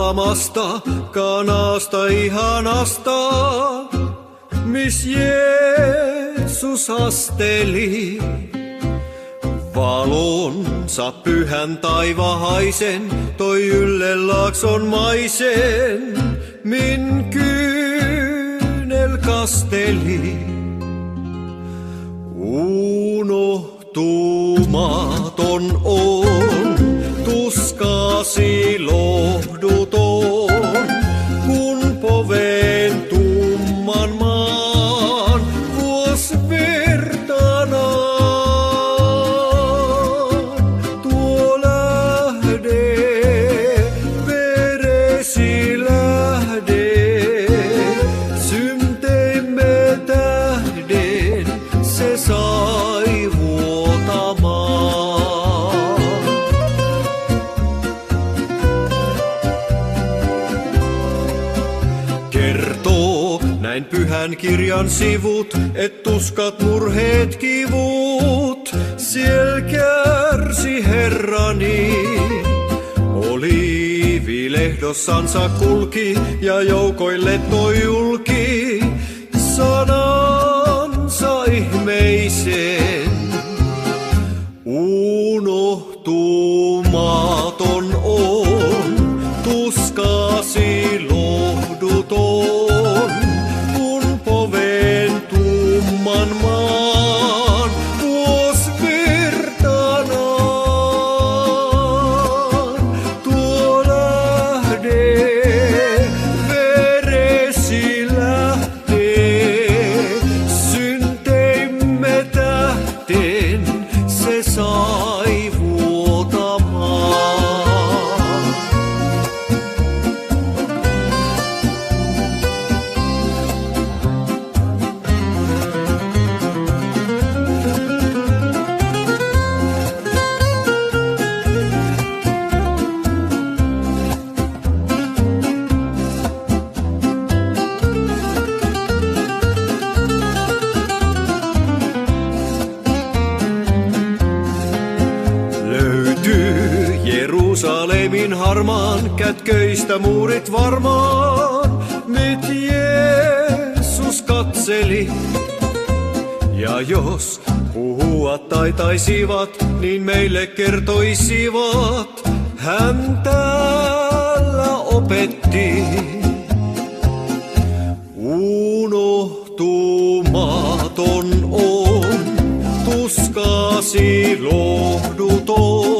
mutamasta kanasta ihanasta, mis Jeesus asteli. Valonsa pyhän taivahaisen toi ylle laakson maisen, min kyynel kasteli. Unohtumaton on tuskasi lohduton, kun poveen tumman maan vuos virtanaan. Tuo lähde, veresi lähde, synteimme tähden se sai vuotamaan. Kertoo näin pyhän kirjan sivut, et tuskat, murheet, kivut, siel kärsi Herrani. Oliivilehdossansa kulki ja joukoille toi julki sanansa ihmeisen. Unohtumaton on tuskasi lohduton, kun poveen tumman maan vuos virtanaan. Tuo lähde, veresi lähde, synteimme tähden se sai vuotamaan. Löytyy Jerusalemin harmaan kätköistä muurit varmaan, mit Jeesus katseli. Ja jos puhua taitaisivat, niin meille kertoisivat, hän täällä opetti. Unohtumaton on tuskasi lohduton,